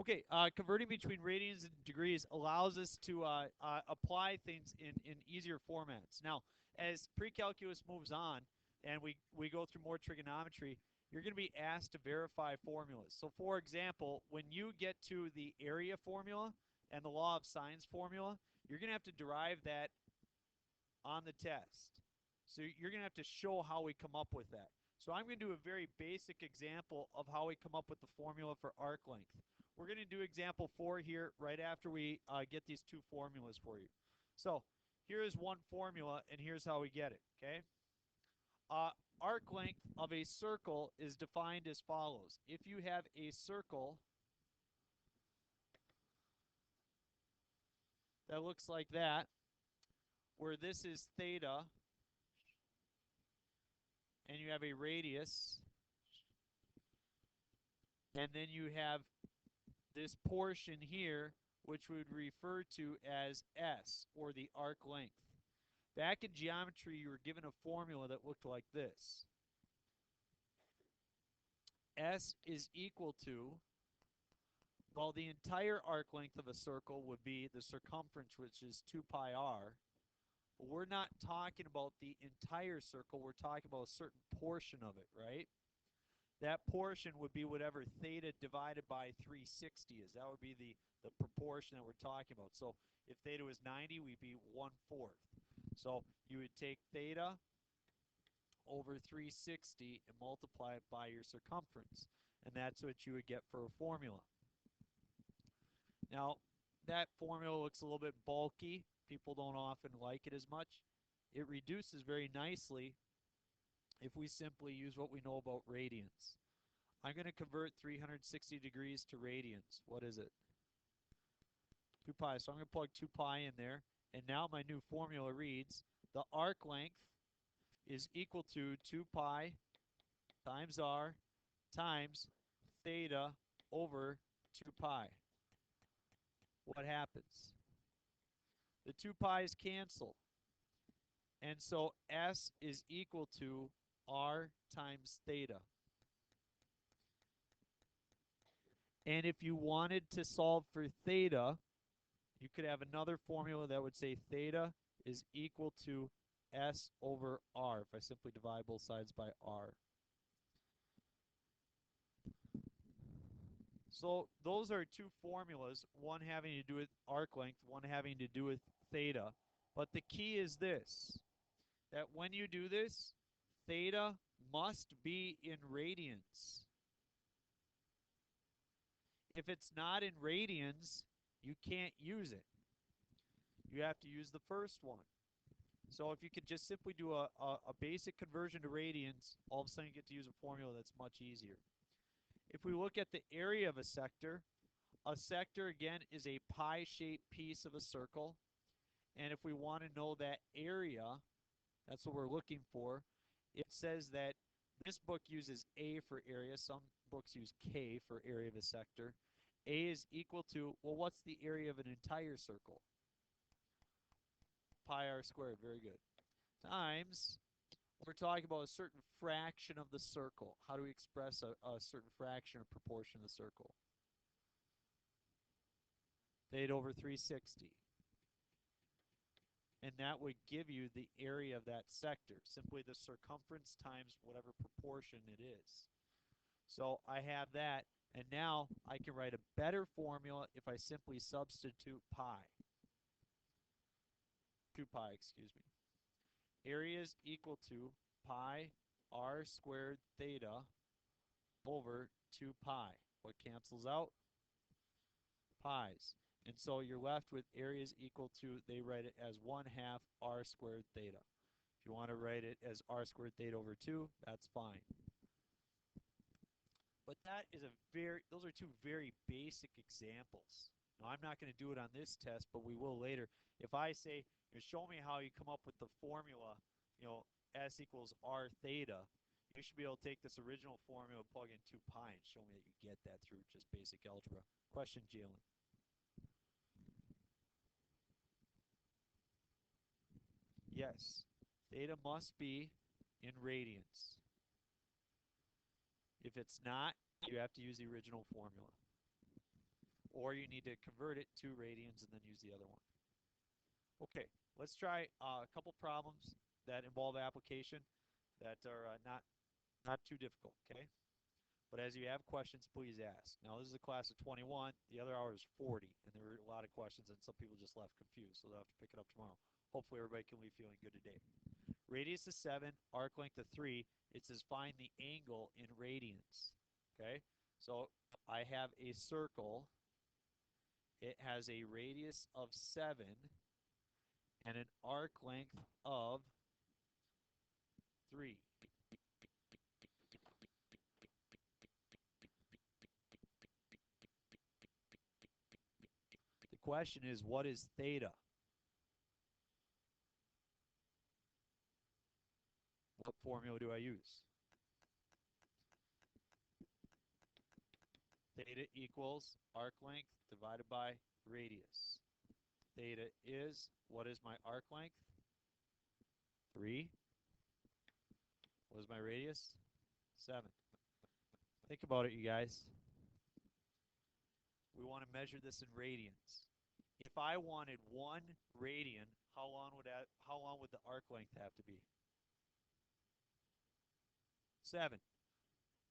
Okay, converting between radians and degrees allows us to apply things in easier formats. Now, as pre-calculus moves on and we go through more trigonometry, you're going to be asked to verify formulas. So, for example, when you get to the area formula and the law of sines formula, you're going to have to derive that on the test. So you're going to have to show how we come up with that. So I'm going to do a very basic example of how we come up with the formula for arc length. We're going to do example 4 here right after we get these two formulas for you. So here is one formula, and here's how we get it, okay? Arc length of a circle is defined as follows. If you have a circle that looks like that, where this is theta, and you have a radius, and then you have this portion here, which we would refer to as S, or the arc length. Back in geometry, you were given a formula that looked like this. S is equal to, well, the entire arc length of a circle would be the circumference, which is 2 pi r. But we're not talking about the entire circle. We're talking about a certain portion of it, right? That portion would be whatever theta divided by 360 is. That would be the proportion that we're talking about. So if theta was 90, we'd be 1/4. So you would take theta over 360 and multiply it by your circumference. And that's what you would get for a formula. Now, that formula looks a little bit bulky. People don't often like it as much. It reduces very nicely if we simply use what we know about radians. I'm going to convert 360 degrees to radians. What is it? 2 pi. So I'm going to plug 2 pi in there. And now my new formula reads, the arc length is equal to 2 pi times r times theta over 2 pi. What happens? The 2 pi's cancel. And so S is equal to r times theta. And if you wanted to solve for theta, you could have another formula that would say theta is equal to S over r, if I simply divide both sides by r. So those are two formulas, one having to do with arc length, one having to do with theta. But the key is this, that when you do this, theta must be in radians. If it's not in radians, you can't use it. You have to use the first one. So if you could just simply do a basic conversion to radians, all of a sudden you get to use a formula that's much easier. If we look at the area of a sector again is a pie-shaped piece of a circle. And if we want to know that area, that's what we're looking for. It says that this book uses A for area. Some books use K for area of a sector. A is equal to, well, what's the area of an entire circle? Pi r squared, very good. Times, we're talking about a certain fraction of the circle. How do we express a certain fraction or proportion of the circle? Theta over 360. And that would give you the area of that sector, simply the circumference times whatever proportion it is. So I have that, and now I can write a better formula if I simply substitute pi. 2 pi, excuse me. Area is equal to pi r squared theta over 2 pi. What cancels out? Pi's. And so you're left with area is equal to, they write it as 1/2 r squared theta. If you want to write it as r squared theta over 2, that's fine. But that is those are two very basic examples. Now, I'm not going to do it on this test, but we will later. If I say, show me how you come up with the formula, S equals r theta, you should be able to take this original formula, plug in 2 pi, and show me that you get that through just basic algebra. Question, Jalen? Yes, theta must be in radians. If it's not, you have to use the original formula. or you need to convert it to radians and then use the other one. Okay, let's try a couple problems that involve application that are not too difficult, okay? But as you have questions, please ask. Now, this is a class of 21. The other hour is 40, and there were a lot of questions, and some people just left confused, so they'll have to pick it up tomorrow. Hopefully, everybody can leave feeling good today. Radius is 7, arc length of 3. It says find the angle in radians, okay? So I have a circle. It has a radius of 7 and an arc length of 3. The question is, what is theta? What formula do I use? Theta equals arc length divided by radius. Theta is, what is my arc length? 3. What is my radius? 7. Think about it, you guys. We want to measure this in radians. If I wanted 1 radian, how long would the arc length have to be? 7.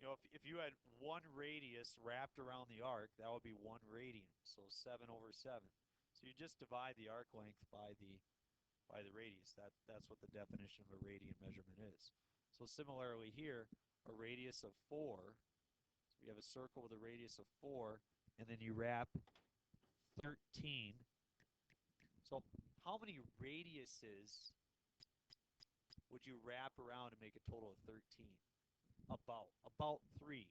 You know, if you had 1 radius wrapped around the arc, that would be 1 radian. So 7 over 7. So you just divide the arc length by the radius. That's what the definition of a radian measurement is. So similarly here, a radius of 4. So we have a circle with a radius of 4, and then you wrap 13. So how many radiuses would you wrap around to make a total of 13? About 3.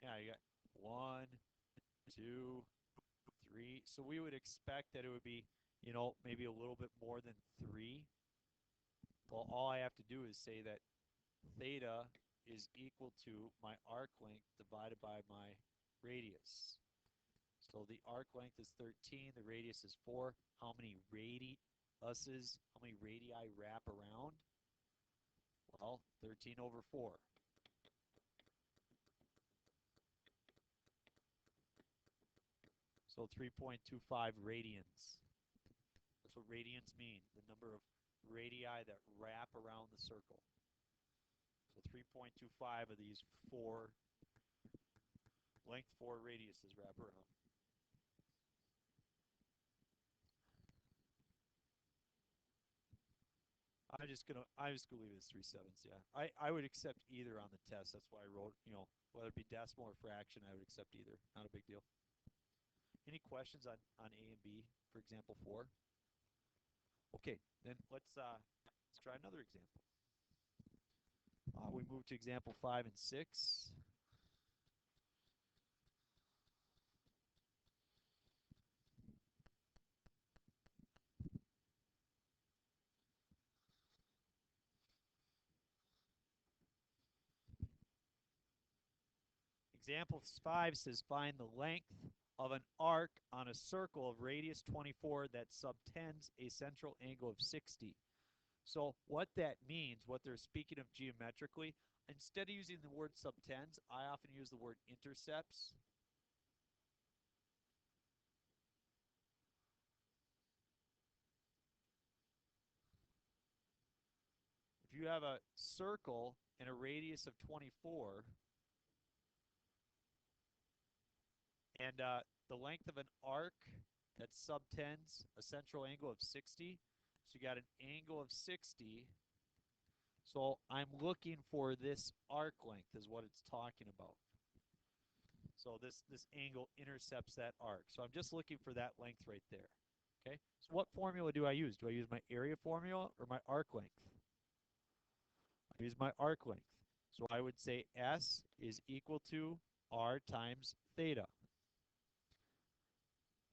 Yeah, you got 1, 2, 3. So we would expect that it would be, you know, maybe a little bit more than 3. Well, all I have to do is say that theta is equal to my arc length divided by my radius. So the arc length is 13, the radius is 4. How many radii wrap around? Well, 13 over 4. So 3.25 radians. That's what radians mean, the number of radii that wrap around the circle. So 3.25 of these length 4 radiuses wrap around. I'm just gonna leave it as 3/7. Yeah, I would accept either on the test. That's why I wrote, you know, whether it be decimal or fraction, I would accept either. Not a big deal. Any questions on A and B for example 4? Okay, then let's try another example. We move to example 5 and 6. Example 5 says find the length of an arc on a circle of radius 24 that subtends a central angle of 60. So what that means, what they're speaking of geometrically, instead of using the word subtends, I often use the word intercepts. If you have a circle and a radius of 24, and the length of an arc that subtends a central angle of 60, so you got an angle of 60. So I'm looking for this arc length is what it's talking about. So this angle intercepts that arc. So I'm just looking for that length right there. Okay. So what formula do I use? Do I use my area formula or my arc length? I use my arc length. So I would say S is equal to R times theta.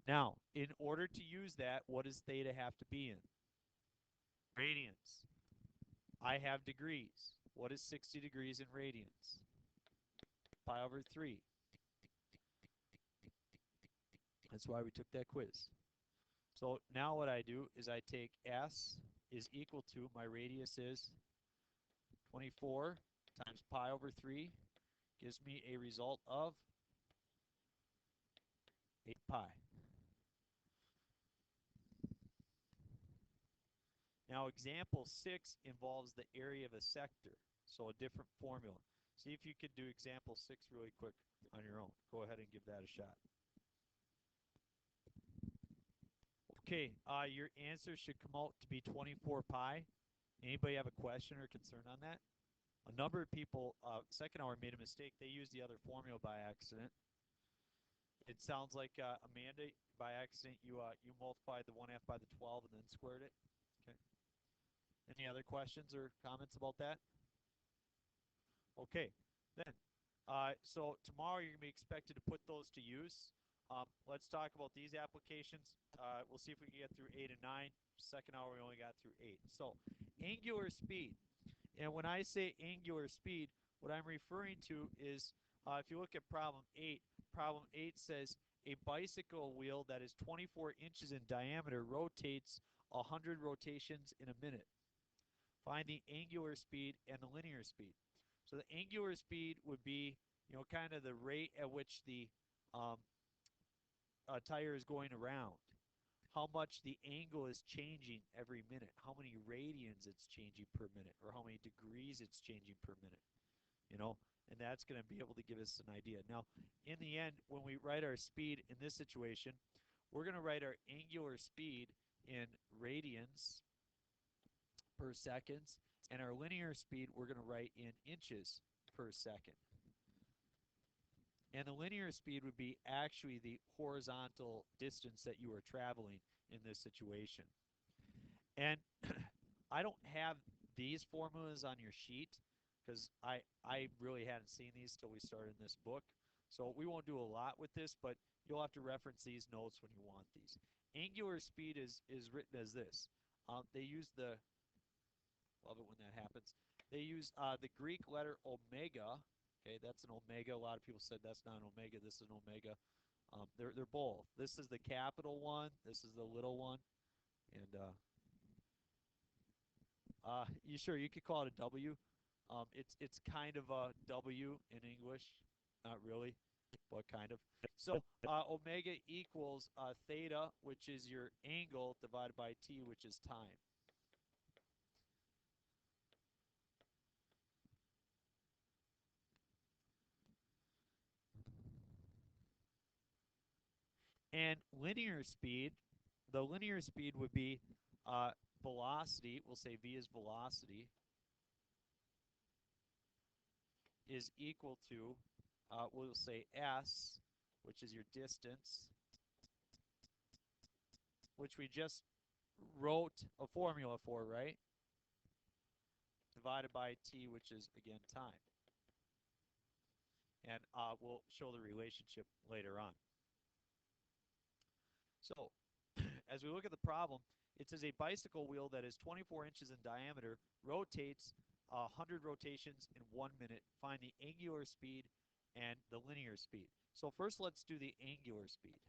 Now, in order to use that, what does theta have to be in? Radians. I have degrees. What is 60 degrees in radians? Pi over 3. That's why we took that quiz. So now what I do is I take S is equal to, my radius is 24 times pi over 3, gives me a result of 8 pi. Now, example 6 involves the area of a sector, so a different formula. See if you could do example 6 really quick on your own. Go ahead and give that a shot. Okay, your answer should come out to be 24 pi. Anybody have a question or concern on that? A number of people, second hour, made a mistake. They used the other formula by accident. It sounds like Amanda, by accident, you multiplied the 1/2 by the 12 and then squared it. Okay. Any other questions or comments about that? Okay, then. So tomorrow you're going to be expected to put those to use. Let's talk about these applications. We'll see if we can get through 8 and 9. Second hour we only got through 8. So angular speed. And when I say angular speed, what I'm referring to is if you look at problem 8 says a bicycle wheel that is 24 inches in diameter rotates 100 rotations in a minute. Find the angular speed and the linear speed. So the angular speed would be, kind of the rate at which the tire is going around. How much the angle is changing every minute. How many radians it's changing per minute, or how many degrees it's changing per minute. And that's going to be able to give us an idea. Now, in the end, when we write our speed in this situation, we're going to write our angular speed in radians per seconds, and our linear speed we're going to write in inches per second. And the linear speed would be actually the horizontal distance that you are traveling in this situation. And I don't have these formulas on your sheet because I really hadn't seen these till we started in this book. So we won't do a lot with this, but you'll have to reference these notes when you want these. Angular speed is written as this. They use the, love it when that happens, they use the Greek letter omega. Okay, that's an omega. A lot of people said that's not an omega. This is an omega. They're both. This is the capital one. This is the little one. And you could call it a W. It's kind of a W in English. Not really, but kind of. So omega equals theta, which is your angle, divided by t, which is time. And linear speed, the linear speed would be velocity. We'll say v is velocity, is equal to, we'll say s, which is your distance, which we just wrote a formula for, right? Divided by t, which is, again, time. And we'll show the relationship later on. So, as we look at the problem, it says a bicycle wheel that is 24 inches in diameter rotates 100 rotations in 1 minute. Find the angular speed and the linear speed. So first let's do the angular speed.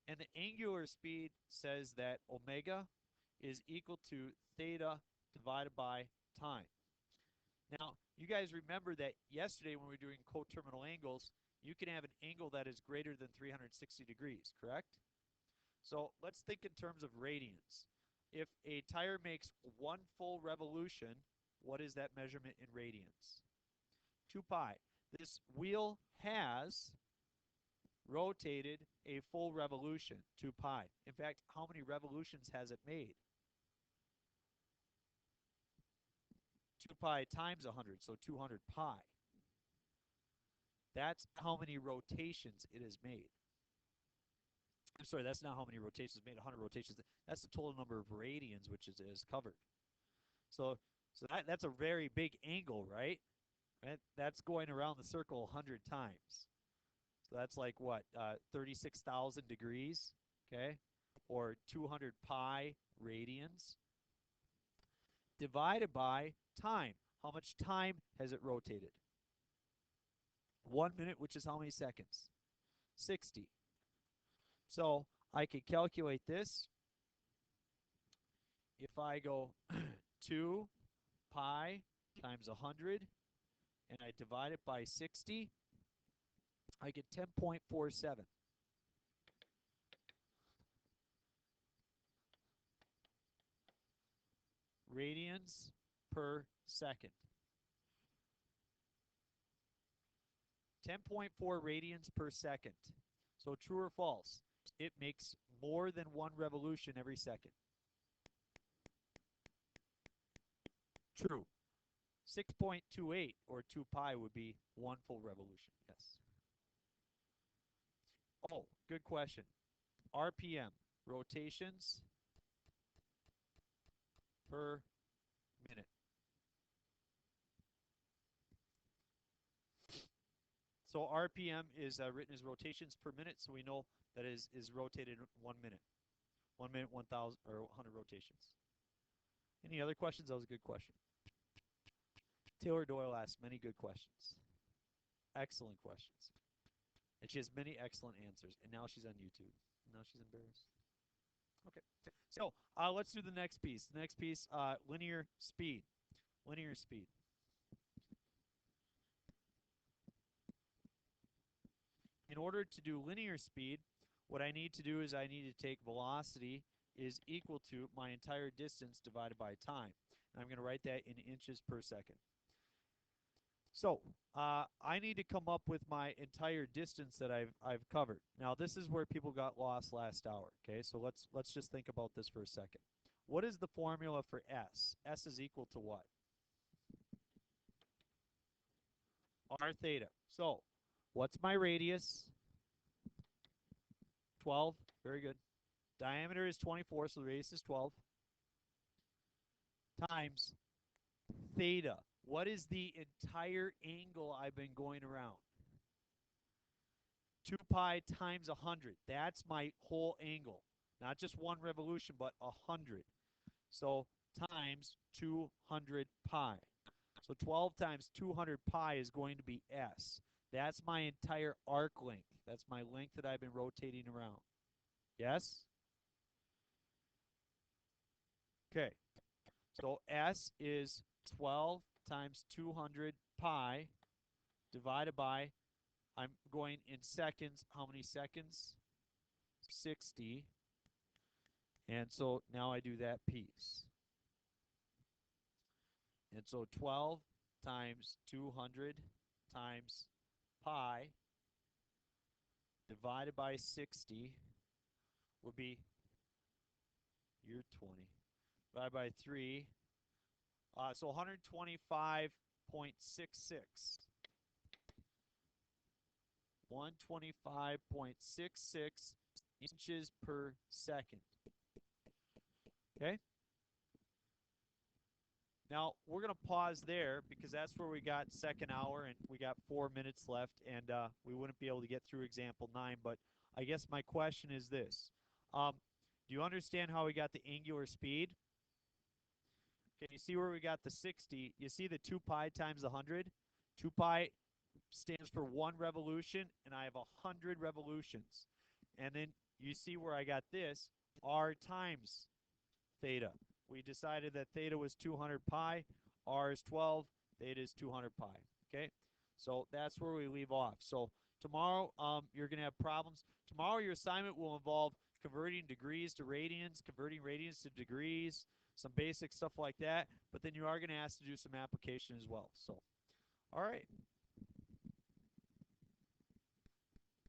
And the angular speed says that omega is equal to theta divided by time. Now, you guys remember that yesterday when we were doing coterminal angles, you can have an angle that is greater than 360 degrees, correct? So let's think in terms of radians. If a tire makes 1 full revolution, what is that measurement in radians? 2 pi. This wheel has rotated a full revolution, 2 pi. In fact, how many revolutions has it made? 2 pi times 100, so 200 pi. That's how many rotations it has made. I'm sorry, that's not how many rotations it's made, 100 rotations. That's the total number of radians which is covered. So that's a very big angle, right? That's going around the circle 100 times. So that's like what, 36,000 degrees, okay? Or 200 pi radians divided by time. How much time has it rotated? 1 minute, which is how many seconds? 60. So I could calculate this. If I go 2 pi times 100 and I divide it by 60, I get 10.47. Radians per second. 10.4 radians per second. So true or false? It makes more than one revolution every second. True. 6.28 or 2 pi would be one full revolution. Yes. Oh, good question. RPM, rotations per minute. So RPM is written as rotations per minute, so we know that is rotated 1 minute. 1 minute, 1,000 or 100 rotations. Any other questions? That was a good question. Taylor Doyle asked many good questions. Excellent questions. And she has many excellent answers. And now she's on YouTube. Now she's embarrassed. Okay. So let's do the next piece. The next piece, linear speed. Linear speed. In order to do linear speed, what I need to do is I need to take velocity is equal to my entire distance divided by time. And I'm going to write that in inches per second. So I need to come up with my entire distance that I've covered. Now this is where people got lost last hour. Okay, so let's just think about this for a second. What is the formula for S? S is equal to what? R theta. So what's my radius? 12. Very good. Diameter is 24, so the radius is 12. Times theta. What is the entire angle I've been going around? 2 pi times 100. That's my whole angle. Not just one revolution, but 100. So times 200 pi. So 12 times 200 pi is going to be S. That's my entire arc length. That's my length that I've been rotating around. Yes? Okay. So S is 12 times 200 pi divided by, I'm going in seconds. How many seconds? 60. And so now I do that piece. And so 12 times 200 times pi divided by 60 would be, you're 20, divided by 3. So 125.66. 125.66 inches per second. Okay? Now, we're going to pause there because that's where we got second hour and we got 4 minutes left, and we wouldn't be able to get through example 9. But I guess my question is this. Do you understand how we got the angular speed? Okay, you see where we got the 60. You see the 2 pi times 100? 2 pi stands for 1 revolution, and I have 100 revolutions. And then you see where I got this, R times theta. We decided that theta was 200 pi, R is 12, theta is 200 pi. Okay, so that's where we leave off. So tomorrow you're going to have problems. Tomorrow your assignment will involve converting degrees to radians, converting radians to degrees, some basic stuff like that. But then you are going to ask to do some application as well. So, all right.